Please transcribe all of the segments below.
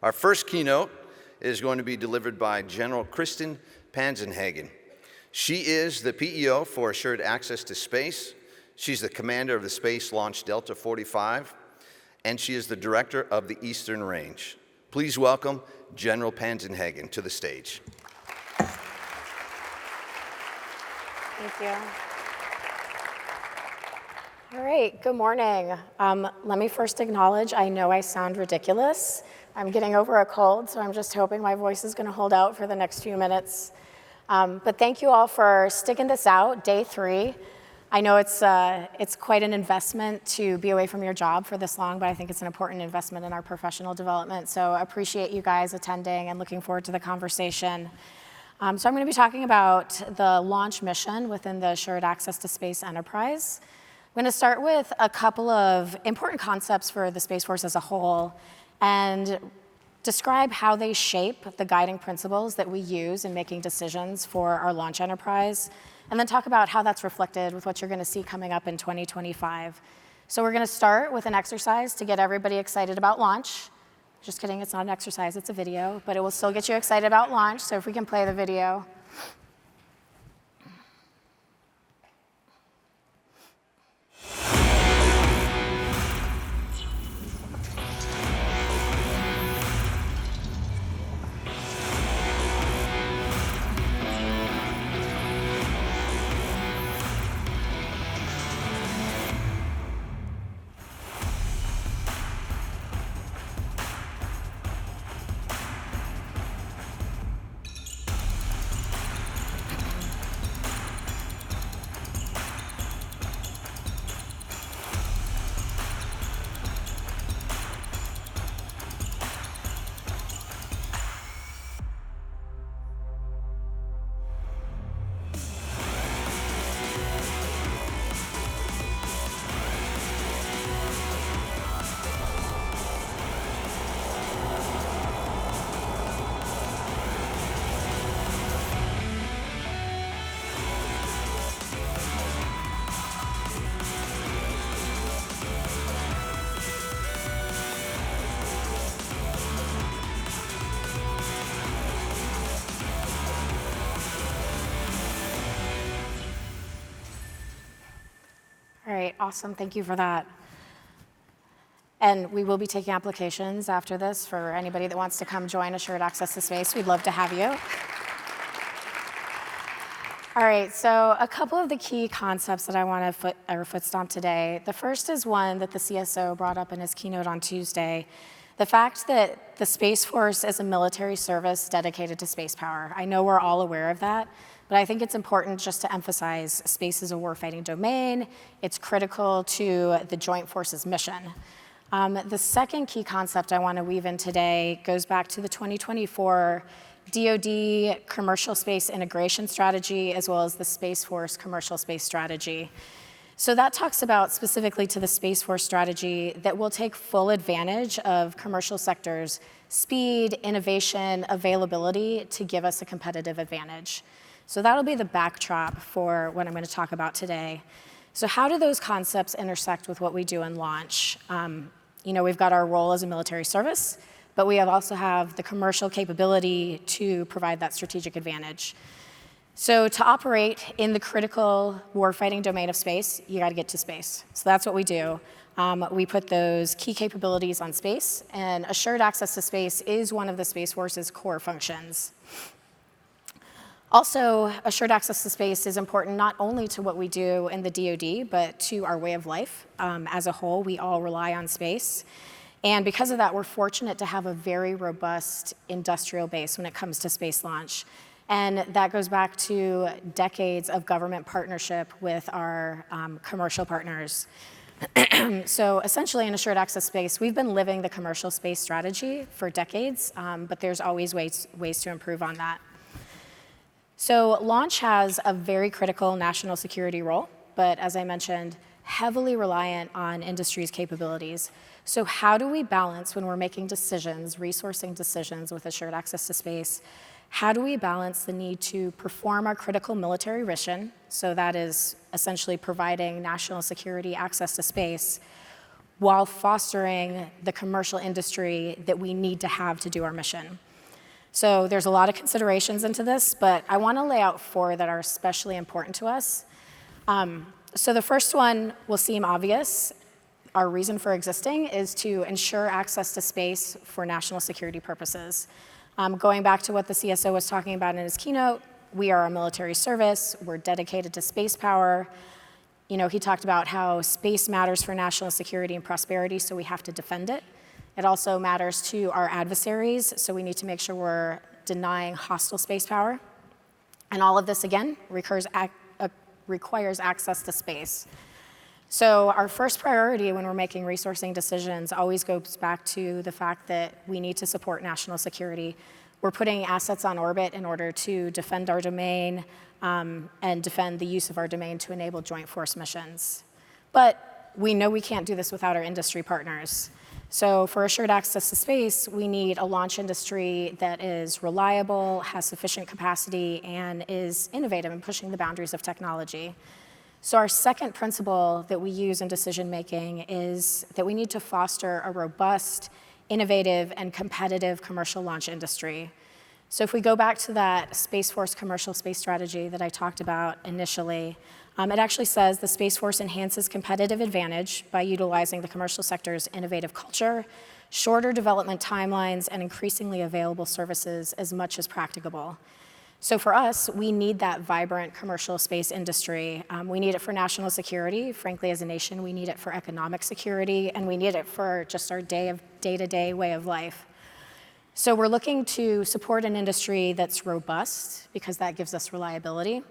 Our first keynote is going to be delivered by General Kristen Panzenhagen. She is the PEO for Assured Access to Space. She's the commander of the Space Launch Delta 45, and she is the director of the Eastern Range. Please welcome General Panzenhagen to the stage. Thank you. All right, good morning. Let me first acknowledge, I know I sound ridiculous. I'm getting over a cold, so I'm just hoping my voice is gonna hold out for the next few minutes. But thank you all for sticking this out, day 3. I know it's quite an investment to be away from your job for this long, but I think it's an important investment in our professional development. So I appreciate you guys attending and looking forward to the conversation. So I'm going to be talking about the launch mission within the Assured Access to Space enterprise. I'm going to start with a couple of important concepts for the Space Force as a whole and describe how they shape the guiding principles that we use in making decisions for our launch enterprise, and then talk about how that's reflected with what you're going to see coming up in 2025. So we're going to start with an exercise to get everybody excited about launch. Just kidding, it's not an exercise, it's a video, but it will still get you excited about launch, so if we can play the video. All right, awesome, thank you for that. And we will be taking applications after this for anybody that wants to come join Assured Access to Space. We'd love to have you. All right, so a couple of the key concepts that I want to foot stomp today. The first is one that the CSO brought up in his keynote on Tuesday. The fact that the Space Force is a military service dedicated to space power. I know we're all aware of that, but I think it's important just to emphasize space is a warfighting domain. It's critical to the Joint Forces mission. The second key concept I want to weave in today goes back to the 2024 DoD Commercial Space Integration Strategy, as well as the Space Force Commercial Space Strategy. So that talks about specifically to the Space Force strategy that will take full advantage of commercial sectors' speed, innovation, availability to give us a competitive advantage. So that'll be the backdrop for what I'm going to talk about today. So how do those concepts intersect with what we do in launch? We've got our role as a military service, but we also have the commercial capability to provide that strategic advantage. So to operate in the critical warfighting domain of space, you got to get to space. So that's what we do. We put those key capabilities on space, and assured access to space is one of the Space Force's core functions. Also, assured access to space is important not only to what we do in the DoD, but to our way of life. As a whole, we all rely on space. And because of that, we're fortunate to have a very robust industrial base when it comes to space launch. And that goes back to decades of government partnership with our commercial partners. So essentially in assured access space, we've been living the commercial space strategy for decades, but there's always ways to improve on that. So launch has a very critical national security role, but as I mentioned, heavily reliant on industry's capabilities. So how do we balance when we're making decisions, resourcing decisions with assured access to space? How do we balance the need to perform our critical military mission, so that is essentially providing national security access to space, while fostering the commercial industry that we need to have to do our mission. So there's a lot of considerations into this, but I want to lay out 4 that are especially important to us. So the first one will seem obvious. Our reason for existing is to ensure access to space for national security purposes. Going back to what the CSO was talking about in his keynote, we are a military service. We're dedicated to space power. You know, he talked about how space matters for national security and prosperity, so we have to defend it. It also matters to our adversaries, so we need to make sure we're denying hostile space power. And all of this, again, requires access to space. So our first priority when we're making resourcing decisions always goes back to the fact that we need to support national security. We're putting assets on orbit in order to defend our domain and defend the use of our domain to enable joint force missions. But we know we can't do this without our industry partners. So for assured access to space, we need a launch industry that is reliable, has sufficient capacity, and is innovative in pushing the boundaries of technology. So our second principle that we use in decision-making is that we need to foster a robust, innovative, and competitive commercial launch industry. So if we go back to that Space Force commercial space strategy that I talked about initially, it actually says the Space Force enhances competitive advantage by utilizing the commercial sector's innovative culture, shorter development timelines, and increasingly available services as much as practicable. So for us, we need that vibrant commercial space industry. We need it for national security. Frankly, as a nation, we need it for economic security, and we need it for just our day-to-day way of life. So we're looking to support an industry that's robust, because that gives us reliability,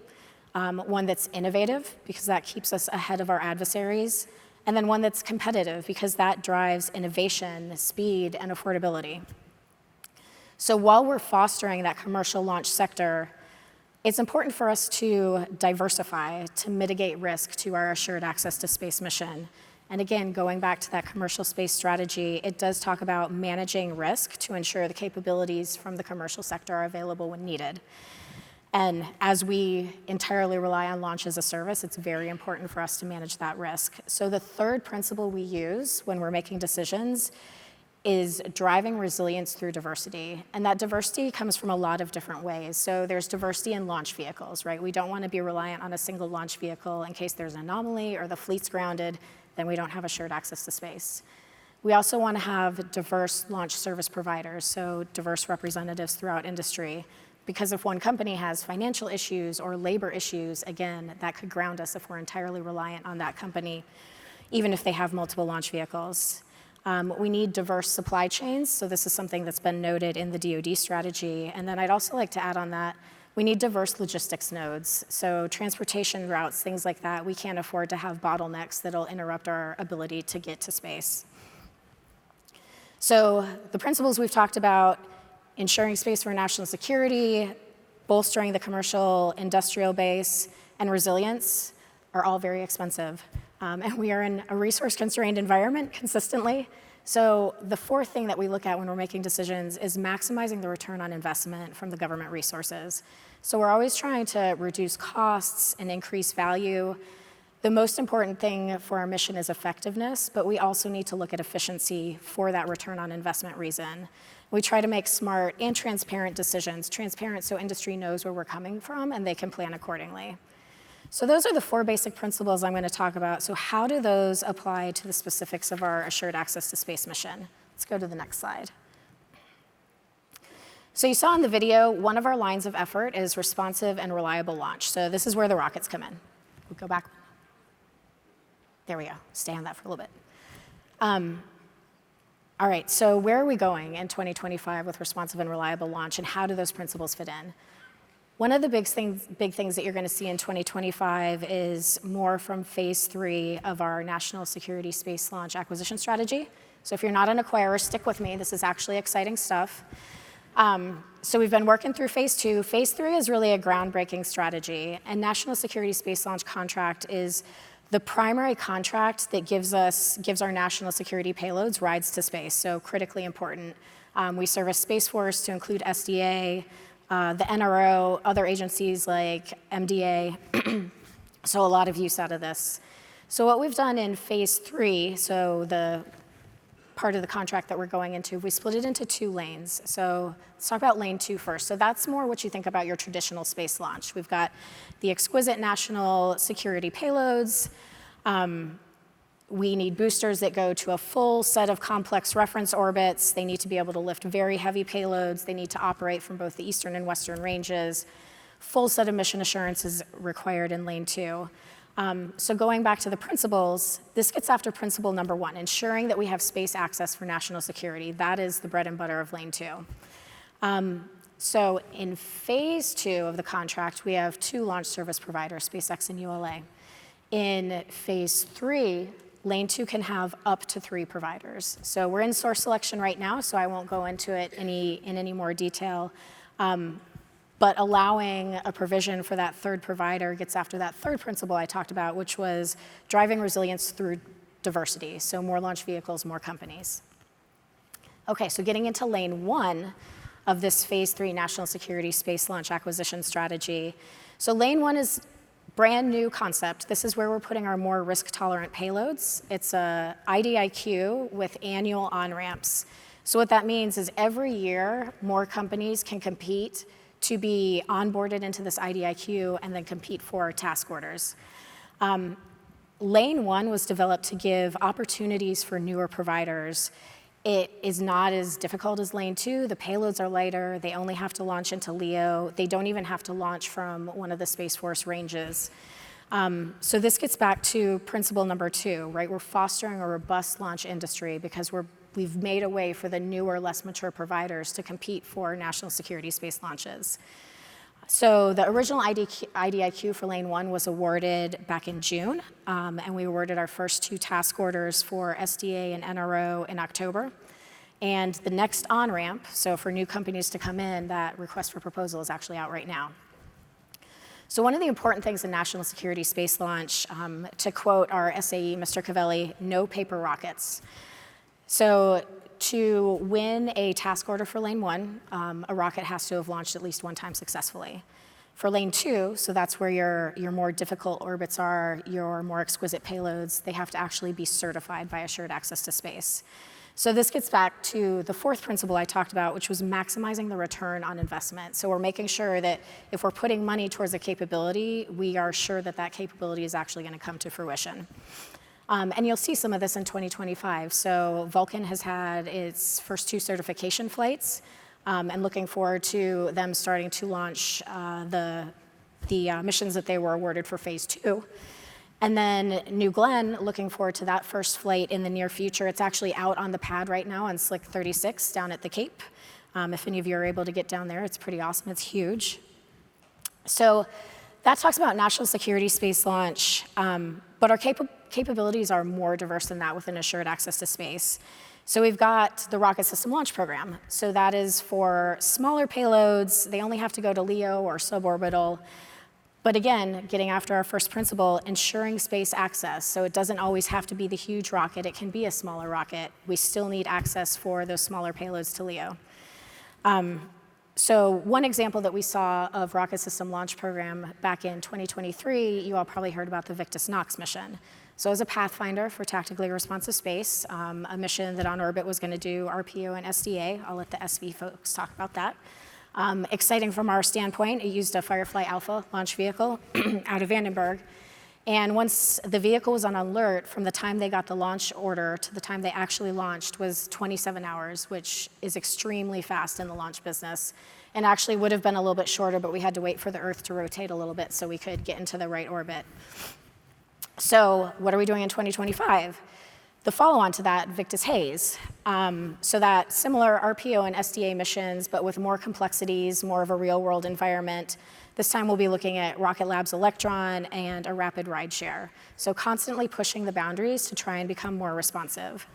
one that's innovative, because that keeps us ahead of our adversaries, and then one that's competitive, because that drives innovation, speed, and affordability. So while we're fostering that commercial launch sector, it's important for us to diversify to mitigate risk to our assured access to space mission. And again, going back to that commercial space strategy, it does talk about managing risk to ensure the capabilities from the commercial sector are available when needed. And as we entirely rely on launch as a service, it's very important for us to manage that risk. So the third principle we use when we're making decisions is driving resilience through diversity. And that diversity comes from a lot of different ways. So there's diversity in launch vehicles, right? We don't want to be reliant on a single launch vehicle in case there's an anomaly or the fleet's grounded, then we don't have assured access to space. We also want to have diverse launch service providers, so diverse representatives throughout industry. Because if one company has financial issues or labor issues, again, that could ground us if we're entirely reliant on that company, even if they have multiple launch vehicles. We need diverse supply chains, so this is something that's been noted in the DoD strategy. And then I'd also like to add on that, we need diverse logistics nodes, so transportation routes, things like that. We can't afford to have bottlenecks that'll interrupt our ability to get to space. So the principles we've talked about, ensuring space for national security, bolstering the commercial industrial base, and resilience are all very expensive. And we are in a resource-constrained environment consistently. So the fourth thing that we look at when we're making decisions is maximizing the return on investment from the government resources. So we're always trying to reduce costs and increase value. The most important thing for our mission is effectiveness, but we also need to look at efficiency for that return on investment reason. We try to make smart and transparent decisions, transparent so industry knows where we're coming from and they can plan accordingly. So those are the 4 basic principles I'm going to talk about. So how do those apply to the specifics of our assured access to space mission? Let's go to the next slide. So you saw in the video, one of our lines of effort is responsive and reliable launch. So this is where the rockets come in. We'll go back. There we go. Stay on that for a little bit. All right, so where are we going in 2025 with responsive and reliable launch, and how do those principles fit in? One of the big things that you're going to see in 2025 is more from phase 3 of our national security space launch acquisition strategy. So if you're not an acquirer, stick with me. This is actually exciting stuff. So we've been working through phase 2. Phase 3 is really a groundbreaking strategy, and national security space launch contract is the primary contract that gives our national security payloads rides to space, so critically important. We service Space Force to include SDA, the NRO, other agencies like MDA, so a lot of use out of this. So what we've done in phase 3, so the part of the contract that we're going into, we split it into 2 lanes. So let's talk about lane 2 first. So that's more what you think about your traditional space launch. We've got the exquisite national security payloads. We need boosters that go to a full set of complex reference orbits. They need to be able to lift very heavy payloads. They need to operate from both the eastern and western ranges. Full set of mission assurance is required in lane 2. So going back to the principles, this gets after principle number 1, ensuring that we have space access for national security. That is the bread and butter of lane 2. So in phase 2 of the contract, we have 2 launch service providers, SpaceX and ULA. In phase 3, lane 2 can have up to 3 providers. So we're in source selection right now, so I won't go into it in any more detail. But allowing a provision for that 3rd provider gets after that 3rd principle I talked about, which was driving resilience through diversity. So more launch vehicles, more companies. Okay, so getting into lane 1 of this phase 3 national security space launch acquisition strategy. So lane 1 is brand new concept. This is where we're putting our more risk-tolerant payloads. It's a IDIQ with annual on-ramps. So what that means is every year, more companies can compete to be onboarded into this IDIQ and then compete for task orders. Lane 1 was developed to give opportunities for newer providers. It is not as difficult as lane 2. The payloads are lighter. They only have to launch into LEO. They don't even have to launch from one of the Space Force ranges. So this gets back to principle number 2, right? We're fostering a robust launch industry because we've made a way for the newer, less mature providers to compete for national security space launches. So the original IDIQ for lane 1 was awarded back in June, and we awarded our first 2 task orders for SDA and NRO in October. And the next on-ramp, so for new companies to come in, that request for proposal is actually out right now. So one of the important things in national security space launch, to quote our SAE, Mr. Cavelli, no paper rockets. So to win a task order for lane 1, a rocket has to have launched at least 1 time successfully. For lane 2, so that's where your more difficult orbits are, your more exquisite payloads, they have to actually be certified by Assured Access to Space. So this gets back to the 4th principle I talked about, which was maximizing the return on investment. So we're making sure that if we're putting money towards a capability, we are sure that that capability is actually going to come to fruition. And you'll see some of this in 2025. So Vulcan has had its first 2 certification flights, and looking forward to them starting to launch the missions that they were awarded for phase 2. And then New Glenn, looking forward to that first flight in the near future. It's actually out on the pad right now on Slick 36 down at the Cape. If any of you are able to get down there, it's pretty awesome. It's huge. So that talks about national security space launch, but our capabilities are more diverse than that within Assured Access to Space. So we've got the Rocket System Launch Program. So that is for smaller payloads. They only have to go to LEO or suborbital. But again, getting after our first principle, ensuring space access. So it doesn't always have to be the huge rocket. It can be a smaller rocket. We still need access for those smaller payloads to LEO. So one example that we saw of Rocket System Launch Program back in 2023, you all probably heard about the Victus Nox mission. So as a pathfinder for tactically responsive space, a mission that on orbit was going to do RPO and SDA. I'll let the SV folks talk about that. Exciting from our standpoint, it used a Firefly Alpha launch vehicle out of Vandenberg. And once the vehicle was on alert, from the time they got the launch order to the time they actually launched was 27 hours, which is extremely fast in the launch business. And actually would have been a little bit shorter, but we had to wait for the Earth to rotate a little bit so we could get into the right orbit. So what are we doing in 2025? The follow-on to that, Victus Haze. So that similar RPO and SDA missions, but with more complexities, more of a real-world environment. This time we'll be looking at Rocket Lab's Electron and a rapid rideshare. So constantly pushing the boundaries to try and become more responsive.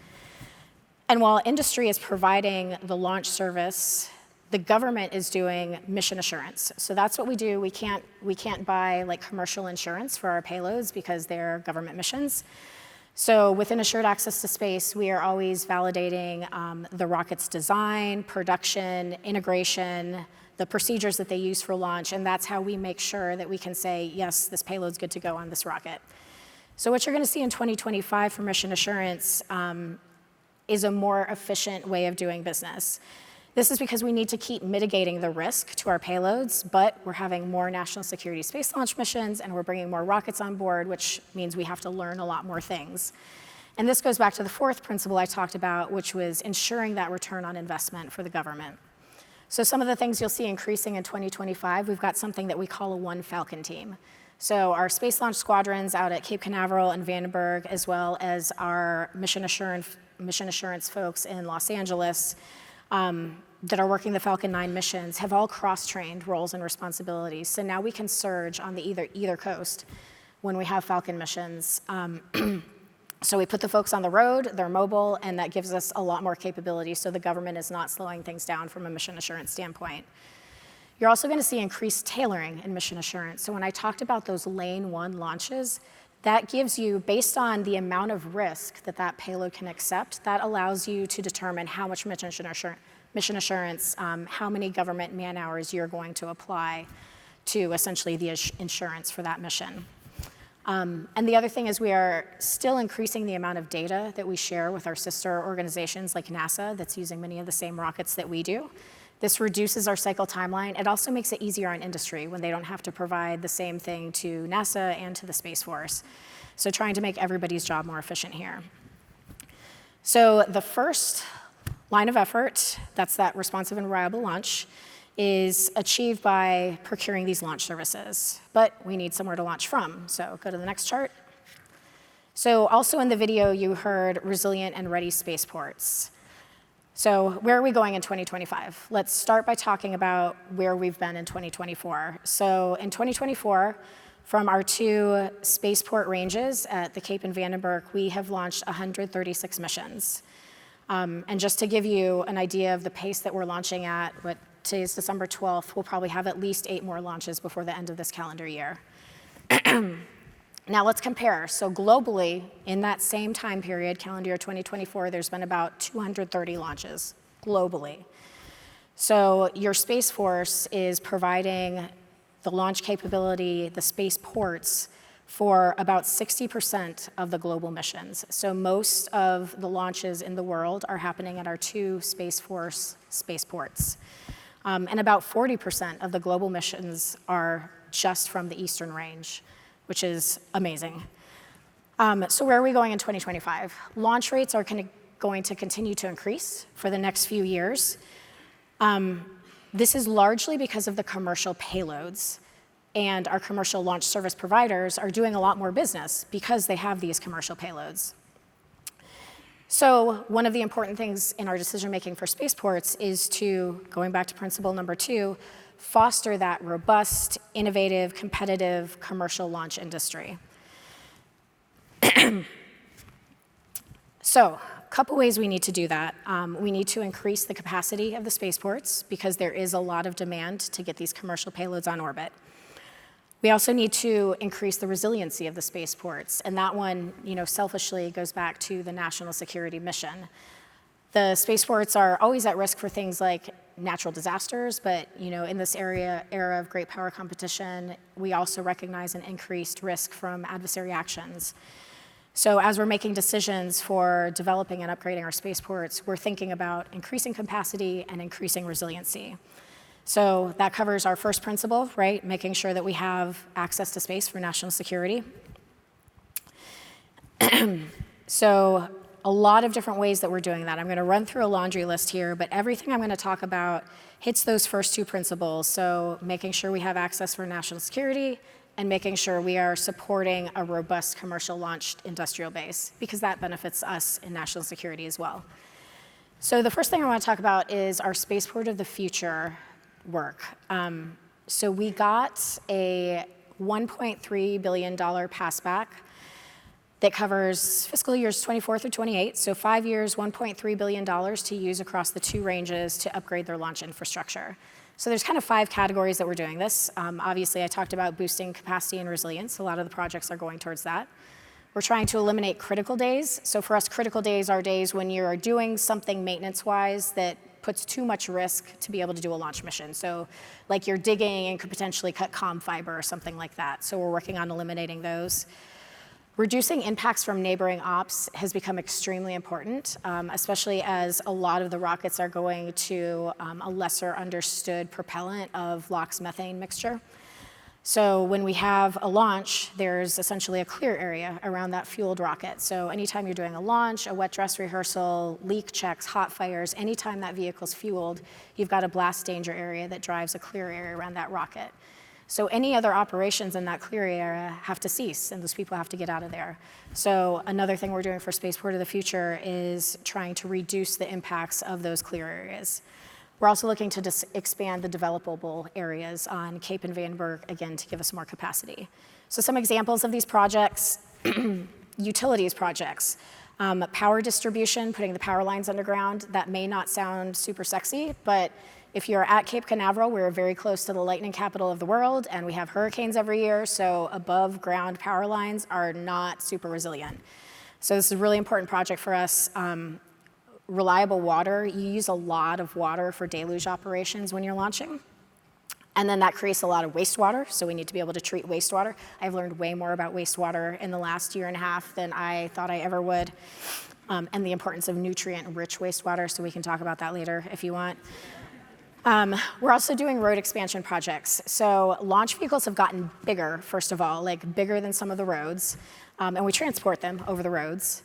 And while industry is providing the launch service, the government is doing mission assurance. So that's what we do. We can't buy like commercial insurance for our payloads because they're government missions. So within Assured Access to Space, we are always validating the rocket's design, production, integration, the procedures that they use for launch, and that's how we make sure that we can say, yes, this payload's good to go on this rocket. So what you're going to see in 2025 for mission assurance is a more efficient way of doing business. This is because we need to keep mitigating the risk to our payloads, but we're having more national security space launch missions, and we're bringing more rockets on board, which means we have to learn a lot more things. And this goes back to the fourth principle I talked about, which was ensuring that return on investment for the government. So some of the things you'll see increasing in 2025, we've got something that we call a One Falcon team. So our space launch squadrons out at Cape Canaveral and Vandenberg, as well as our mission assurance folks in Los Angeles, that are working the Falcon 9 missions have all cross-trained roles and responsibilities. So now we can surge on the either coast when we have Falcon missions. So we put the folks on the road, they're mobile, and that gives us a lot more capability so the government is not slowing things down from a mission assurance standpoint. You're also going to see increased tailoring in mission assurance. So when I talked about those lane 1 launches, that gives you, based on the amount of risk that that payload can accept, that allows you to determine how much mission assurance, how many government man hours you're going to apply to essentially the insurance for that mission. And the other thing is we are still increasing the amount of data that we share with our sister organizations like NASA that's using many of the same rockets that we do. This reduces our cycle timeline. It also makes it easier on industry when they don't have to provide the same thing to NASA and to the Space Force. So trying to make everybody's job more efficient here. So the first line of effort, that's that responsive and reliable launch, is achieved by procuring these launch services. But we need somewhere to launch from. So go to the next chart. So also in the video, you heard resilient and ready spaceports. So where are we going in 2025? Let's start by talking about where we've been in 2024. So in 2024, from our 2 spaceport ranges at the Cape and Vandenberg, we have launched 136 missions. And just to give you an idea of the pace that we're launching at, today's December 12th, we'll probably have at least 8 more launches before the end of this calendar year. Now let's compare. So globally, in that same time period, calendar year 2024, there's been about 230 launches globally. So your Space Force is providing the launch capability, the spaceports, for about 60% of the global missions. So most of the launches in the world are happening at our 2 Space Force spaceports. And about 40% of the global missions are just from the Eastern Range, which is amazing. So where are we going in 2025? Launch rates are going to continue to increase for the next few years. This is largely because of the commercial payloads, and our commercial launch service providers are doing a lot more business because they have these commercial payloads. So one of the important things in our decision-making for spaceports is to, going back to principle number 2, foster that robust, innovative, competitive commercial launch industry. So a couple ways we need to do that. We need to increase the capacity of the spaceports because there is a lot of demand to get these commercial payloads on orbit. We also need to increase the resiliency of the spaceports, and that one, selfishly goes back to the national security mission. The spaceports are always at risk for things like natural disasters, but in this era of great power competition, we also recognize an increased risk from adversary actions. So as we're making decisions for developing and upgrading our spaceports, we're thinking about increasing capacity and increasing resiliency. So that covers our first principle, right? Making sure that we have access to space for national security. So a lot of different ways that we're doing that. I'm going to run through a laundry list here, but everything I'm going to talk about hits those first 2 principles. So making sure we have access for national security and making sure we are supporting a robust commercial launched industrial base, because that benefits us in national security as well. So the first thing I want to talk about is our Spaceport of the Future work. So we got a $1.3 billion passback that covers fiscal years 24 through 28, so 5 years, $1.3 billion to use across the 2 ranges to upgrade their launch infrastructure. So there's kind of 5 categories that we're doing this. Obviously, I talked about boosting capacity and resilience. A lot of the projects are going towards that. We're trying to eliminate critical days. So for us, critical days are days when you're doing something maintenance-wise that puts too much risk to be able to do a launch mission. So like you're digging and could potentially cut comm fiber or something like that. So we're working on eliminating those. Reducing impacts from neighboring ops has become extremely important, especially as a lot of the rockets are going to a lesser understood propellant of LOX methane mixture. So when we have a launch, there's essentially a clear area around that fueled rocket. So anytime you're doing a launch, a wet dress rehearsal, leak checks, hot fires, anytime that vehicle's fueled, you've got a blast danger area that drives a clear area around that rocket. So any other operations in that clear area have to cease, and those people have to get out of there. So another thing we're doing for Spaceport of the Future is trying to reduce the impacts of those clear areas. We're also looking to expand the developable areas on Cape and Vandenberg, again, to give us more capacity. So some examples of these projects, utilities projects, power distribution, putting the power lines underground. That may not sound super sexy, but if you're at Cape Canaveral, we're very close to the lightning capital of the world, and we have hurricanes every year, so above ground power lines are not super resilient. So this is a really important project for us. Reliable water, you use a lot of water for deluge operations when you're launching. And then that creates a lot of wastewater, so we need to be able to treat wastewater. I've learned way more about wastewater in the last year and a half than I thought I ever would, and the importance of nutrient-rich wastewater, so we can talk about that later if you want. We're also doing road expansion projects. So launch vehicles have gotten bigger, first of all, like bigger than some of the roads, and we transport them over the roads.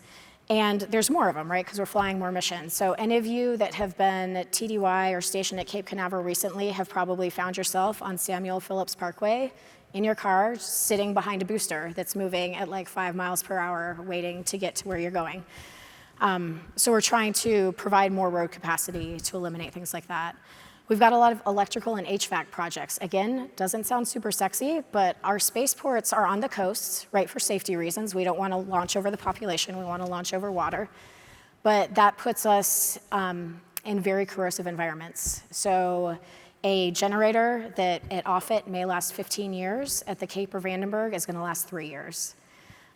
And there's more of them, right, because we're flying more missions. So any of you that have been at TDY or stationed at Cape Canaveral recently have probably found yourself on Samuel Phillips Parkway in your car, sitting behind a booster that's moving at like 5 miles per hour, waiting to get to where you're going. So we're trying to provide more road capacity to eliminate things like that. We've got a lot of electrical and HVAC projects. Again, doesn't sound super sexy, but our spaceports are on the coasts, right, for safety reasons. We don't want to launch over the population. We want to launch over water. But that puts us in very corrosive environments. So a generator that at Offutt may last 15 years, at the Cape or Vandenberg is going to last 3 years.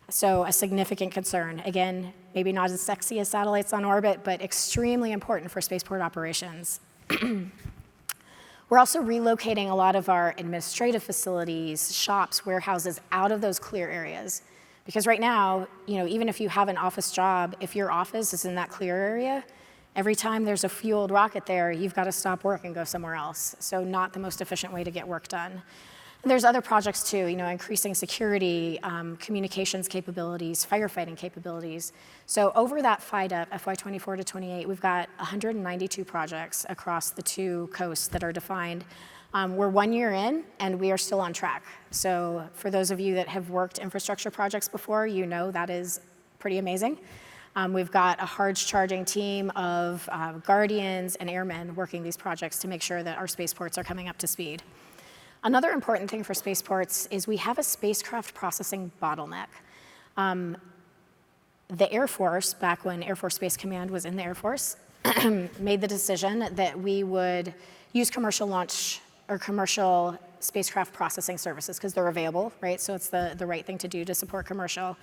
So a significant concern. Again, maybe not as sexy as satellites on orbit, but extremely important for spaceport operations. We're also relocating a lot of our administrative facilities, shops, warehouses out of those clear areas. Because right now, even if you have an office job, if your office is in that clear area, every time there's a fueled rocket there, you've got to stop work and go somewhere else. So not the most efficient way to get work done. And there's other projects too, increasing security, communications capabilities, firefighting capabilities. So over that FIDUP, FY24 to 28, we've got 192 projects across the 2 coasts that are defined. We're 1 year in, and we are still on track. So for those of you that have worked infrastructure projects before, that is pretty amazing. We've got a hard-charging team of guardians and airmen working these projects to make sure that our spaceports are coming up to speed. Another important thing for spaceports is we have a spacecraft processing bottleneck. The Air Force, back when Air Force Space Command was in the Air Force, made the decision that we would use commercial launch or commercial spacecraft processing services because they're available, right? So it's the right thing to do to support commercial.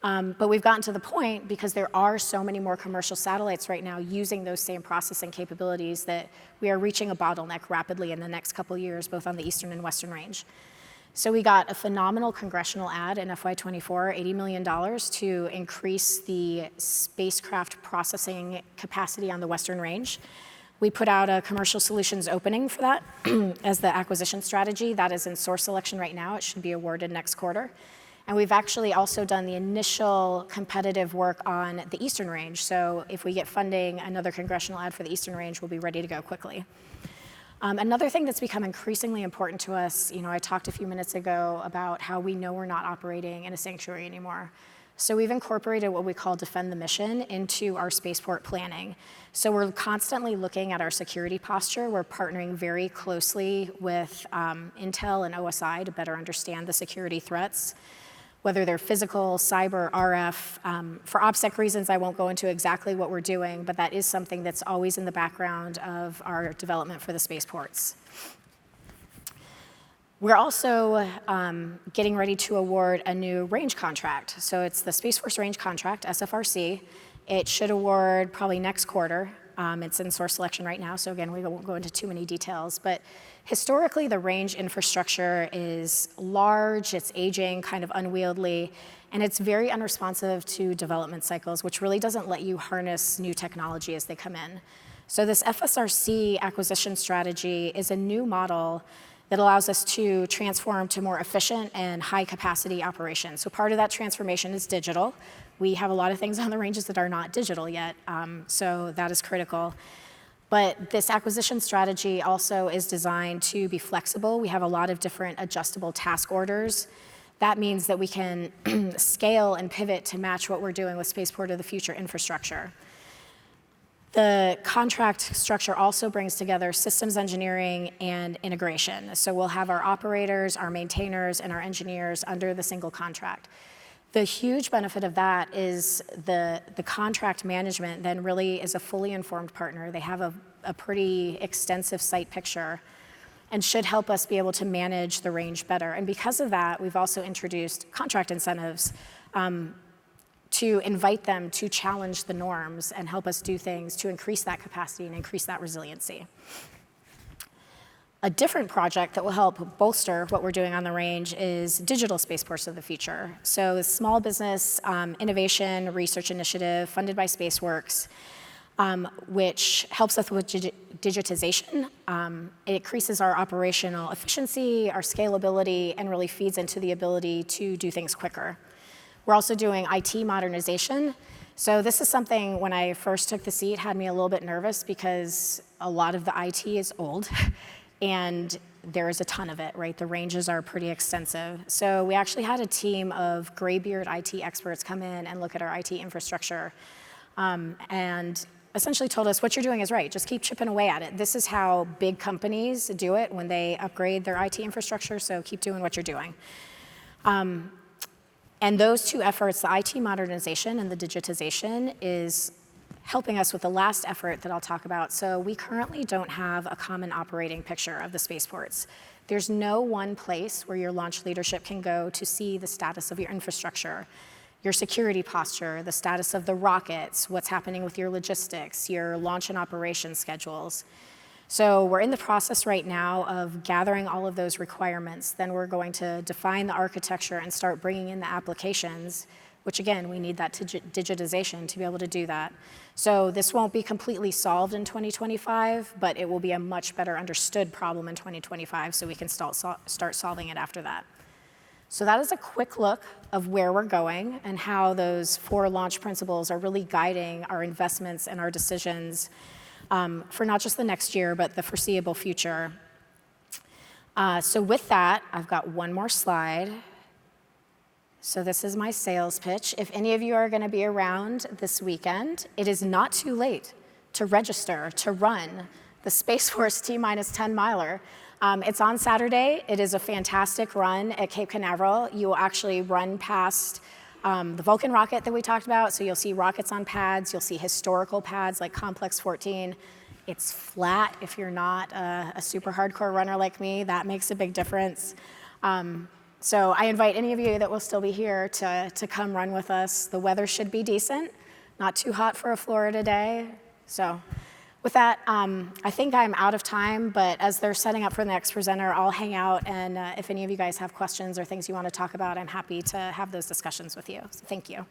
But we've gotten to the point, because there are so many more commercial satellites right now using those same processing capabilities, that we are reaching a bottleneck rapidly in the next couple years, both on the eastern and western range. So we got a phenomenal congressional ad in FY24, $80 million to increase the spacecraft processing capacity on the western range. We put out a commercial solutions opening for that as the acquisition strategy. That is in source selection right now. It should be awarded next quarter. And we've actually also done the initial competitive work on the Eastern Range. So if we get funding, another congressional ad for the Eastern Range will be ready to go quickly. Another thing that's become increasingly important to us, I talked a few minutes ago about how we know we're not operating in a sanctuary anymore. So we've incorporated what we call defend the mission into our spaceport planning. So we're constantly looking at our security posture. We're partnering very closely with Intel and OSI to better understand the security threats, whether they're physical, cyber, RF. For OPSEC reasons, I won't go into exactly what we're doing, but that is something that's always in the background of our development for the spaceports. We're also getting ready to award a new range contract. So it's the Space Force Range Contract, SFRC. It should award probably next quarter. It's in source selection right now, so again, we won't go into too many details. But historically, the range infrastructure is large, it's aging, kind of unwieldy, and it's very unresponsive to development cycles, which really doesn't let you harness new technology as they come in. So this FSRC acquisition strategy is a new model that allows us to transform to more efficient and high-capacity operations. So part of that transformation is digital. We have a lot of things on the ranges that are not digital yet, so that is critical. But this acquisition strategy also is designed to be flexible. We have a lot of different adjustable task orders. That means that we can scale and pivot to match what we're doing with Spaceport of the Future infrastructure. The contract structure also brings together systems engineering and integration. So we'll have our operators, our maintainers, and our engineers under the single contract. The huge benefit of that is the contract management then really is a fully informed partner. They have a pretty extensive site picture and should help us be able to manage the range better. And because of that, we've also introduced contract incentives to invite them to challenge the norms and help us do things to increase that capacity and increase that resiliency. A different project that will help bolster what we're doing on the range is digital spaceports of the future. So the small business innovation research initiative funded by SpaceWorks, which helps us with digitization. It increases our operational efficiency, our scalability, and really feeds into the ability to do things quicker. We're also doing IT modernization. So this is something, when I first took the seat, had me a little bit nervous because a lot of the IT is old and there is a ton of it, right? The ranges are pretty extensive. So we actually had a team of graybeard IT experts come in and look at our IT infrastructure and essentially told us, what you're doing is right, just keep chipping away at it. This is how big companies do it when they upgrade their IT infrastructure, so keep doing what you're doing. And those two efforts, the IT modernization and the digitization, is helping us with the last effort that I'll talk about. So we currently don't have a common operating picture of the spaceports. There's no one place where your launch leadership can go to see the status of your infrastructure, your security posture, the status of the rockets, what's happening with your logistics, your launch and operation schedules. So we're in the process right now of gathering all of those requirements. Then we're going to define the architecture and start bringing in the applications, which again, we need that digitization to be able to do that. So this won't be completely solved in 2025, but it will be a much better understood problem in 2025, so we can start solving it after that. So that is a quick look of where we're going and how those 4 launch principles are really guiding our investments and our decisions for not just the next year, but the foreseeable future. So with that, I've got one more slide. So this is my sales pitch. If any of you are gonna be around this weekend, it is not too late to register to run the Space Force T-minus 10 miler. It's on Saturday. It is a fantastic run at Cape Canaveral. You will actually run past the Vulcan rocket that we talked about. So you'll see rockets on pads. You'll see historical pads like Complex 14. It's flat if you're not a super hardcore runner like me. That makes a big difference. So I invite any of you that will still be here to come run with us. The weather should be decent, not too hot for a Florida day. So with that, I think I'm out of time, but as they're setting up for the next presenter, I'll hang out, and if any of you guys have questions or things you want to talk about, I'm happy to have those discussions with you. So thank you.